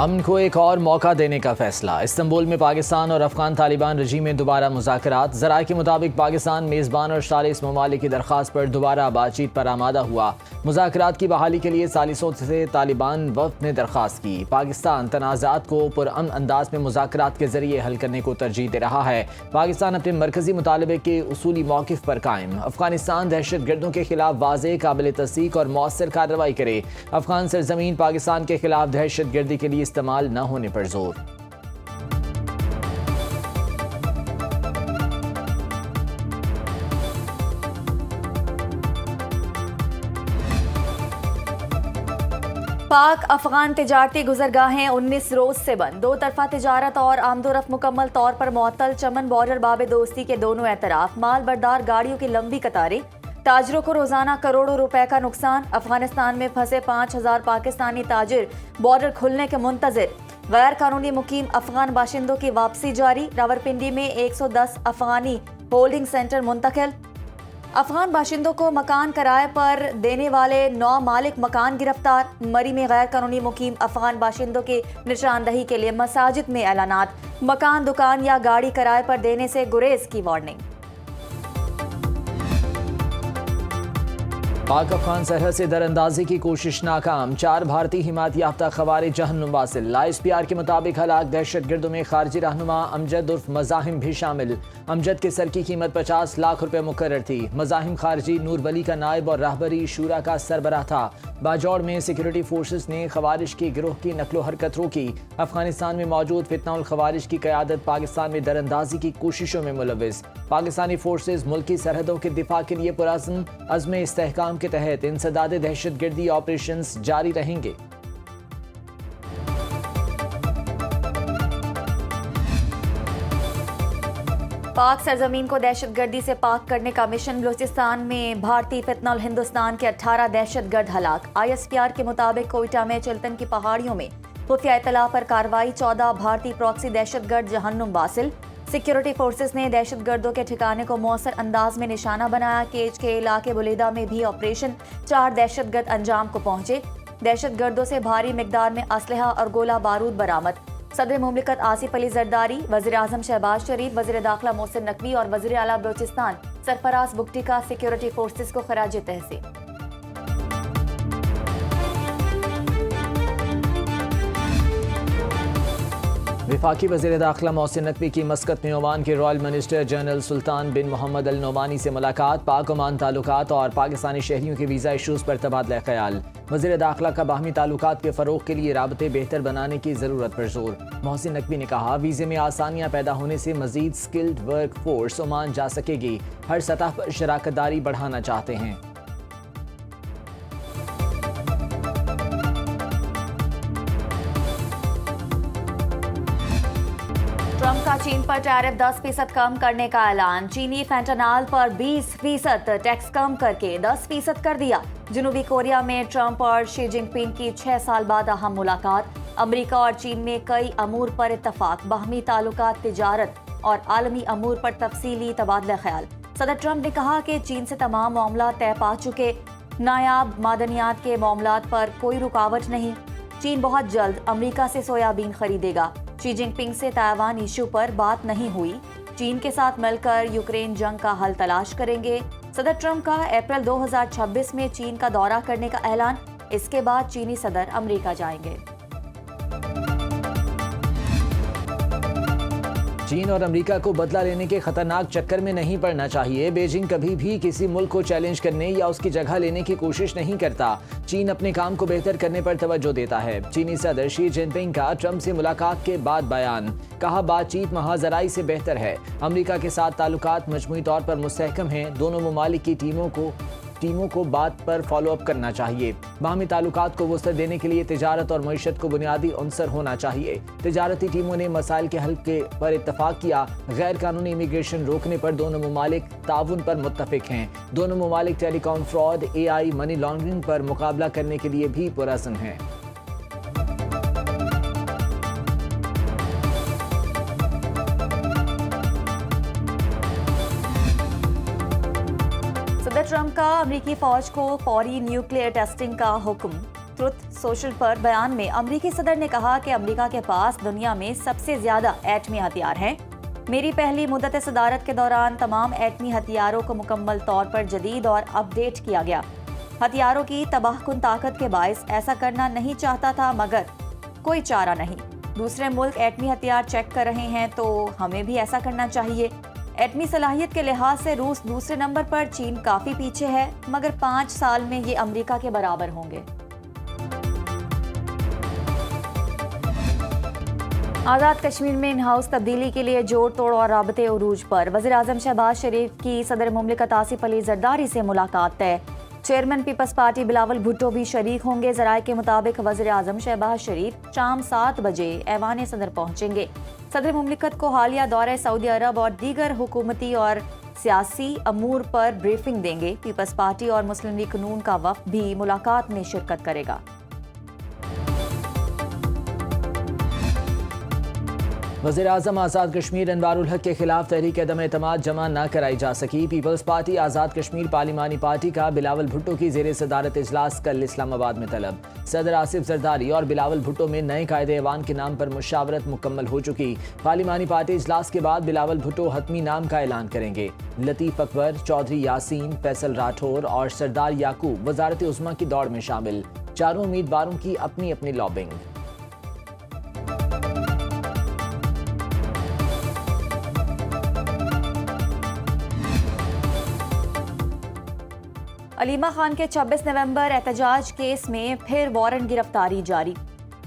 अमन को एक और मौका देने का फैसला। इस्तांबुल में पाकिस्तान और अफगान तालिबान रजीम में दोबारा मुज़ाकरात। ज़राए के मुताबिक पाकिस्तान मेज़बान और 40 ममालिक की दरख्वास्त पर दोबारा बातचीत पर आमादा हुआ। मुज़ाकरात की बहाली के लिए सालिसों से तालिबान वफ़द ने दरख्वास्त की। पाकिस्तान तनाज़ात को पुरअमन अंदाज में मुज़ाकरात के जरिए हल करने को तरजीह दे रहा है। पाकिस्तान अपने मरकजी मुतालबे के उसूली मौक़िफ़ पर कायम। अफगानिस्तान दहशत गर्दों के खिलाफ वाज़ेह, काबिल तस्दीक और मौसर कार्रवाई करे। अफगान सरजमीन पाकिस्तान के खिलाफ दहशत गर्दी के लिए इस्तेमाल न होने पर जोर। पाक अफगान तिजारती गुजरगाहें 19 रोज से बंद। दो तरफा तिजारत और आमदोरफ्त मुकम्मल तौर पर मुअत्तल। चमन बॉर्डर बाब दोस्ती के दोनों एतराफ माल बरदार गाड़ियों की लंबी कतारें। ताजरों को रोजाना करोड़ों रुपए का नुकसान। अफगानिस्तान में फंसे 5000 पाकिस्तानी ताजिर बॉर्डर खुलने के मुंतजिर। गैर कानूनी मुकीम अफगान बाशिंदों की वापसी जारी। रावलपिंडी में 110 अफगानी होल्डिंग सेंटर मुंतकिल। अफगान बाशिंदों को मकान किराए पर देने वाले 9 मालिक मकान गिरफ्तार। मरी में गैर कानूनी मुकीम अफगान बाशिंदों की निशानदही के लिए मसाजिद में ऐलानात। मकान, दुकान या गाड़ी किराए पर देने से गुरेज की वार्निंग। पाक अफगान सरहद से दरअंदाजी की कोशिश नाकाम। 4 भारतीय हिमायत याफ्ता खवारिज जहन्नुम वासिल। ISPR के मुताबिक हलाक दहशत गर्दों में खारजी रहनुमा अमजद उर्फ मज़ाहिम भी शामिल। अमजद के सर की कीमत 50 लाख रुपए मुकर्रर थी। मज़ाहिम खारजी नूर वली का नायब और रहबरी शूरा का सरबराह था। बाजौड़ में सिक्योरिटी फोर्सेस ने खवारिज के गिरोह की नकलो हरकत रोकी। अफगानिस्तान में मौजूद फितनाउल खवारिज की क़यादत पाकिस्तान में दरअंदाजी की कोशिशों में मुलविस। पाकिस्तानी फोर्सेस मुल्की सरहदों के दिफा के लिए पुरअज़्म अज़्म इस्तेहकाम के तहत इंसदाद दहशत गर्दी ऑपरेशंस जारी रहेंगे। पाक सरजमीन को दहशत गर्दी से पाक करने का मिशन। बलूचिस्तान में भारतीय फितनल हिंदुस्तान के 18 दहशत गर्द हलाक। ISPR के मुताबिक कोयटा में चिल्तन की पहाड़ियों में खुफिया इत्तला पर कार्रवाई। 14 भारतीय प्रॉक्सी दहशत गर्द जहन्नुम वासिल। सिक्योरिटी फोर्सेस ने दहशत गर्दों के ठिकाने को मौसर अंदाज में निशाना बनाया। केज के इलाके बुलेदा में भी ऑपरेशन। 4 दहशत गर्द अंजाम को पहुंचे। दहशत गर्दों से भारी मिकदार में असलहा और गोला बारूद बरामद। सदर मुमलिकत आसिफ अली जरदारी, वज़ीर आज़म शहबाज शरीफ, वज़ीर दाखिला मोहसिन नकवी और वज़ीर आला बलूचिस्तान सरफराज बुगटी का सिक्योरिटी फोर्सेस को खराज तहसीन। वफाकी वज़ीर दाखिला मोहसिन नकवी की मस्कत में ओमान के रॉयल मिनिस्टर जनरल सुल्तान बिन मोहम्मद अल नोमानी से मुलाकात। पाक ओमान ताल्लुकात और पाकिस्तानी शहरियों के वीज़ा इशूज़ पर तबादला ख्याल। वज़ीर दाखिला का बाहमी ताल्लुकात के फ़रोग़ के लिए राबते बेहतर बनाने की ज़रूरत पर जोर। मोहसिन नकवी ने कहा, वीज़े में आसानियाँ पैदा होने से मज़ीद स्किल्ड वर्क फोर्स ओमान जा सकेगी। हर सतह पर शराकतदारी बढ़ाना चाहते हैं। ट्रंप का चीन पर टैरिफ 10% कम करने का ऐलान। चीनी फेंटानॉल पर 20% टैक्स कम करके 10% कर दिया। जनूबी कोरिया में ट्रंप और शी जिनपिंग की 6 साल बाद अहम मुलाकात। अमेरिका और चीन में कई अमूर पर इत्तफाक। बाहमी ताल्लुकात, तिजारत और आलमी अमूर पर तफसीली तबादला ख्याल। सदर ट्रंप ने कहा कि चीन से तमाम मामला तय पा चुके। नायाब मादनियात के मामलात पर कोई रुकावट नहीं। चीन बहुत जल्द अमेरिका से सोयाबीन खरीदेगा। शी जिनपिंग से ताइवान इशू पर बात नहीं हुई। चीन के साथ मिलकर यूक्रेन जंग का हल तलाश करेंगे। सदर ट्रंप का अप्रैल 2026 में चीन का दौरा करने का ऐलान। इसके बाद चीनी सदर अमेरिका जाएंगे। चीन और अमेरिका को बदला लेने के खतरनाक चक्कर में नहीं पड़ना चाहिए। बीजिंग कभी भी किसी मुल्क को चैलेंज करने या उसकी जगह लेने की कोशिश नहीं करता। चीन अपने काम को बेहतर करने पर तवज्जो देता है। चीनी सदर शी जिनपिंग का ट्रंप से मुलाकात के बाद बयान। कहा, बातचीत महाजराई से बेहतर है। अमेरिका के साथ ताल्लुकात मजमूई तौर पर मुस्तहकम हैं। दोनों ममालिक की टीमों को बात पर फॉलो अप करना चाहिए। बाहमी ताल्लुकात को वसअत देने के लिए तिजारत और मईशत को बुनियादी अंसर होना चाहिए। तिजारती टीमों ने मसाइल के हल पर इत्तफाक किया। गैर कानूनी इमिग्रेशन रोकने पर दोनों ममालिक ताउन पर मुत्तफिक हैं। दोनों ममालिक telecom fraud, AI, money laundering पर मुकाबला करने के लिए भी पुरअज़्म हैं। सदर ट्रंप का अमेरिकी फौज को फौरी न्यूक्लियर टेस्टिंग का हुक्म। ट्रुथ सोशल पर बयान में अमरीकी सदर ने कहा कि अमरीका के पास दुनिया में सबसे ज्यादा एटमी हथियार हैं। मेरी पहली मुद्दत सदारत के दौरान तमाम एटमी हथियारों को मुकम्मल तौर पर जदीद और अपडेट किया गया। हथियारों की तबाहकुन ताकत के बायस ऐसा करना नहीं चाहता था, मगर कोई चारा नहीं। दूसरे मुल्क एटमी हथियार चेक कर रहे हैं तो हमें भी ऐसा करना चाहिए। एटमी सलाहियत के लिहाज से रूस दूसरे नंबर पर, चीन काफी पीछे है, मगर 5 साल में ये अमरीका के बराबर होंगे। आज़ाद कश्मीर में इन हाउस तब्दीली के लिए जोड़ तोड़ और राबते उरूज पर। वज़ीर-ए-आज़म शहबाज शरीफ की सदर मुमलिकत आसिफ अली जरदारी से मुलाकात तय। चेयरमैन पीपल्स पार्टी बिलावल भुट्टो भी शरीक होंगे। ज़राए के मुताबिक वज़ीर-ए-आज़म शहबाज शरीफ शाम 7 बजे ऐवान सदर पहुंचेंगे। सदर मुमलिकत को हालिया दौरे सऊदी अरब और दीगर हुकूमती और सियासी अमूर पर ब्रीफिंग देंगे। पीपल्स पार्टी और मुस्लिम लीग नून का वफ़द भी मुलाकात में शिरकत करेगा। वज़ीर-ए-आज़म आज़ाद कश्मीर अनवारुल हक के खिलाफ तहरीक अदम एतमाद जमा न कराई जा सकी। Peoples party Azad Kashmir पार्लिमानी party का बिलावल भुट्टो की ज़ेरे सदारत इजलास कल इस्लामाबाद में तलब। सदर आसिफ जरदारी और बिलावल भुट्टो में नए कायदे ऐवान के नाम पर मुशावरत मुकम्मल हो चुकी। पार्लिमानी पार्टी इजलास के बाद बिलावल भुट्टो हतमी नाम का ऐलान करेंगे। लतीफ़ अकबर, चौधरी यासीन, फैसल राठौर और सरदार याकूब वजारत उज़्मा की दौड़ में शामिल। चारों उम्मीदवारों की अपनी अपनी लॉबिंग। अलीमा खान के 26 नवंबर एहतजाज केस में फिर वारंट गिरफ्तारी जारी।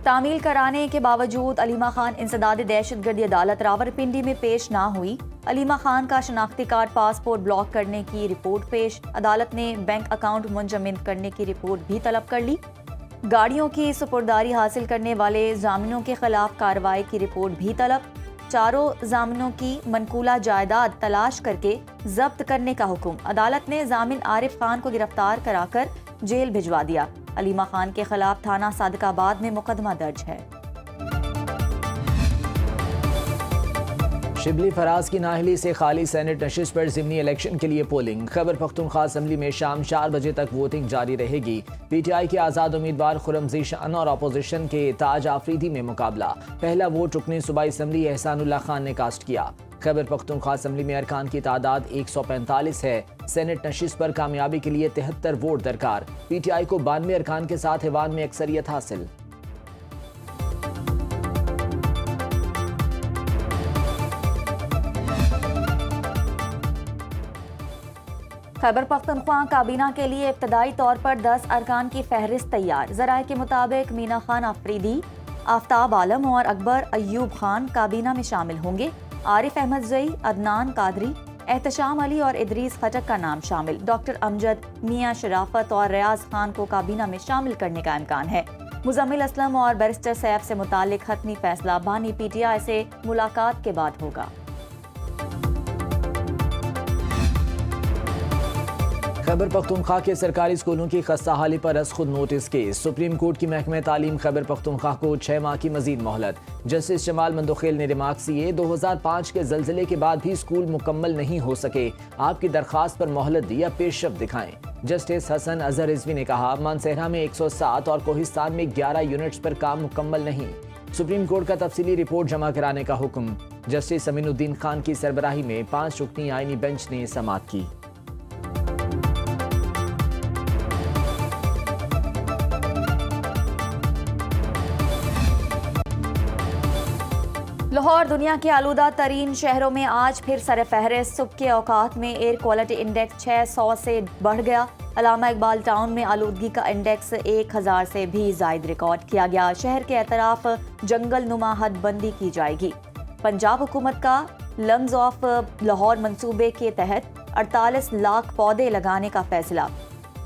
तामील कराने के बावजूद अलीमा खान इंसदाद दहशतगर्दी अदालत रावलपिंडी में पेश ना हुई। अलीमा खान का शनाख्ती कार्ड पासपोर्ट ब्लॉक करने की रिपोर्ट पेश। अदालत ने बैंक अकाउंट मुंजमद करने की रिपोर्ट भी तलब कर ली। गाड़ियों की सुपुर्दारी हासिल करने वाले जामिनों के खिलाफ कार्रवाई की रिपोर्ट भी तलब। चारों जामिनों की मनकूला जायदाद तलाश करके जब्त करने का हुक्म। अदालत ने जामिन आरिफ खान को गिरफ्तार कराकर जेल भिजवा दिया। अलीमा खान के खिलाफ थाना सादिकाबाद में मुकदमा दर्ज है। शिबली फराज की नाहली से खाली सेनेट नशिस्त पर ज़िमनी इलेक्शन के लिए पोलिंग। खैबर पख्तूनख्वा असम्बली में शाम 4 बजे तक वोटिंग जारी रहेगी। पीटीआई के आज़ाद उम्मीदवार खुर्रम ज़ीशान और अपोजिशन के ताज आफरीदी में मुकाबला। पहला वोट रुकनी सूबाई असम्बली एहसानुल्लाह खान ने कास्ट किया। खैबर पख्तूनख्वा असम्बली में अरकान की तादाद 145 है। सेनेट नशिस्त पर कामयाबी के लिए 73 वोट दरकार। पीटीआई को 92 अरकान के साथ ऐवान में अक्सरियत हासिल। खैबर पख्तूनख्वा काबीना के लिए इब्तदाई तौर पर 10 अरकान की फहरिस्त तैयार। ज़राए के मुताबिक मीना खान आफरीदी, आफ्ताब आलम और अकबर अयूब खान काबीना में शामिल होंगे। आरिफ अहमद जई, अदनान कादरी, एहतशाम अली और इदरीस खटक का नाम शामिल। डॉक्टर अमजद, मियां शराफत और रियाज खान को काबीना में शामिल करने का इम्कान है। मुजम्मिल असलम और बैरिस्टर सैफ से मुतालिक हतमी फैसला बानी पीटीआई से मुलाकात के बाद होगा। खैबर पख्तूनख्वा के सरकारी स्कूलों की खस्ताहाली पर अज खुद नोटिस केस। सुप्रीम कोर्ट की महकमे तालीम खैबर पख्तूनख्वा को 6 माह की मजीद मोहलत। जस्टिस जमाल मंदोखेल ने रिमार्क किए, 2005 के जल्जले के बाद भी स्कूल मुकम्मल नहीं हो सके। आपकी दरख्वास्त पर मोहलत दी या पेशरफ दिखाएं। जस्टिस हसन अजहर रिजवी ने कहा, मानसहरा में 107 और कोहिस्तान में 11 यूनिट्स पर काम मुकम्मल नहीं। सुप्रीम कोर्ट का तफसीली रिपोर्ट जमा कराने का हुक्म। जस्टिस अमीनुद्दीन खान की सरबराही में 5 रुकनी आईनी बेंच ने समाअत की। लाहौर दुनिया के आलूदा तरीन शहरों में आज फिर सरफहरिस्त। सुबह के औकात में एयर क्वालिटी इंडेक्स 600 से बढ़ गया। अलामा इकबाल टाउन में आलूदगी का इंडेक्स 1000 से भी ज़ायद रिकॉर्ड किया गया। शहर के अतराफ जंगल नुमा हदबंदी की जाएगी। पंजाब हुकूमत का लम्स ऑफ लाहौर मंसूबे के तहत 48 लाख पौधे लगाने का फैसला।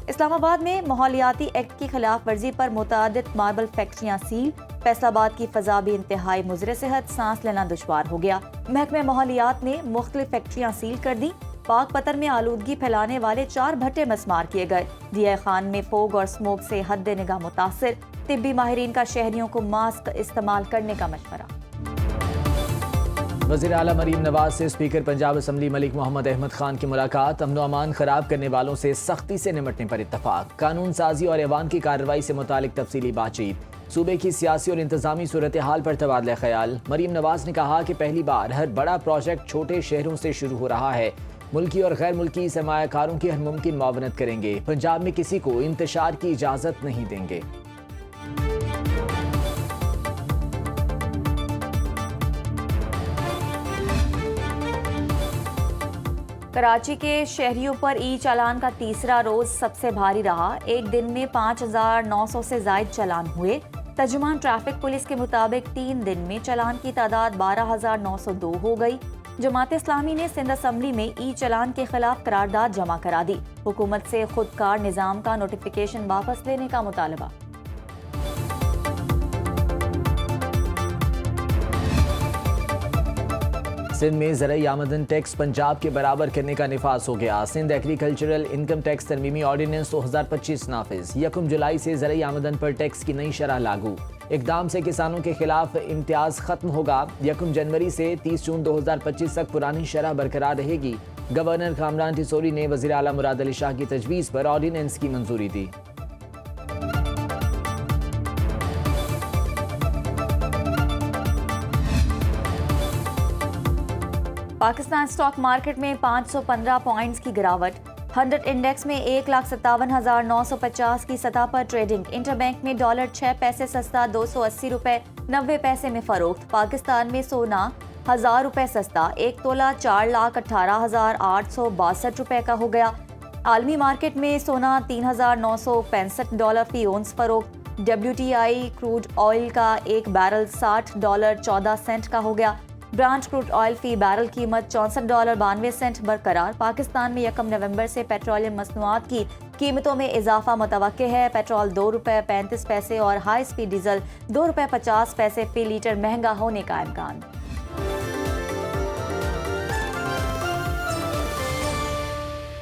इस्लामाबाद में माहौलियाती एक्ट की खिलाफ वर्जी पर मुतअद्दिद मार्बल फैक्ट्रियां सील। फैसलाबाद की फजा भी इंतहाई मुज़र सेहत, सांस लेना दुश्वार हो गया। महकमे माहौलियात ने मुख्तलिफ फैक्ट्रियां सील कर दी। पाक पत्थर में आलूदगी फैलाने वाले 4 भट्टे मस्मार किए गए। दिया खान में फोग और स्मोक से हद निगाह मुतासिर। तिब्बी माहिरीन का शहरियों को मास्क इस्तेमाल करने का मशवरा। वज़ीर आला मरीम नवाज से स्पीकर पंजाब असम्बली मलिक मोहम्मद अहमद खान की मुलाकात। अमन अमान खराब करने वालों से सख्ती से निपटने पर इत्तफाक। कानून साजी और ऐवान की कार्रवाई से मुतालिक तफसीली बातचीत। सूबे की सियासी और इंतजामी सूरत हाल पर तबादला ख्याल। मरीम नवाज ने कहा कि पहली बार हर बड़ा प्रोजेक्ट छोटे शहरों से शुरू हो रहा है। मुल्की और गैर मुल्की सरमायाकारों की हर मुमकिन मुआवनत करेंगे। पंजाब में किसी को इंतशार की इजाज़त नहीं देंगे। कराची के शहरियों पर ई चालान का तीसरा रोज सबसे भारी रहा। एक दिन में 5,900 से जायद चालान हुए। तर्जुमान ट्रैफिक पुलिस के मुताबिक 3 दिन में चालान की तादाद 12,902 हो गई। जमात इस्लामी ने सिंध असम्बली में ई चालान के खिलाफ करारदाद जमा करा दी। हुकूमत से खुदकार निज़ाम का नोटिफिकेशन वापस लेने का मुतालबा। सिंध में ज़राई आमदन टैक्स पंजाब के बराबर करने का निफाज हो गया। सिंध एग्रीकल्चरल इनकम टैक्स तरमीमी ऑर्डिनेंस 2025 नाफिज। 1 जुलाई से ज़राई आमदन पर टैक्स की नई शरह लागू। इकदाम से किसानों के खिलाफ इम्तियाज खत्म होगा। 1 जनवरी से 30 जून 2025 तक पुरानी शरह बरकरार रहेगी। गवर्नर कामरान टिसोरी ने वज़ीर आला मुराद अली शाह की तजवीज़ पर ऑर्डिनेंस की मंजूरी दी। पाकिस्तान स्टॉक मार्केट में 515 पॉइंट्स की गिरावट। 100 इंडेक्स में 1,57,950 की सतह पर ट्रेडिंग। इंटरबैंक में डॉलर 6 पैसे सस्ता 280 रुपए 90 पैसे में फरोख्त। पाकिस्तान में सोना 1,000 रुपए सस्ता 1 तोला 4,18,862 रुपए का हो गया। आलमी मार्केट में सोना 3,965 डॉलर फी ओंस फरोख्त। WTI क्रूड ऑयल का 1 बैरल $60.14 का हो गया। ब्रांड क्रूड ऑयल फी बैरल कीमत $64.92 बरकरार। पाकिस्तान में 1 नवंबर से पेट्रोलियम मसनूआत की कीमतों में इजाफा मुतवक्के है। पेट्रोल ₹2.35 और हाई स्पीड डीजल ₹2.50 फी लीटर महंगा होने का इम्कान।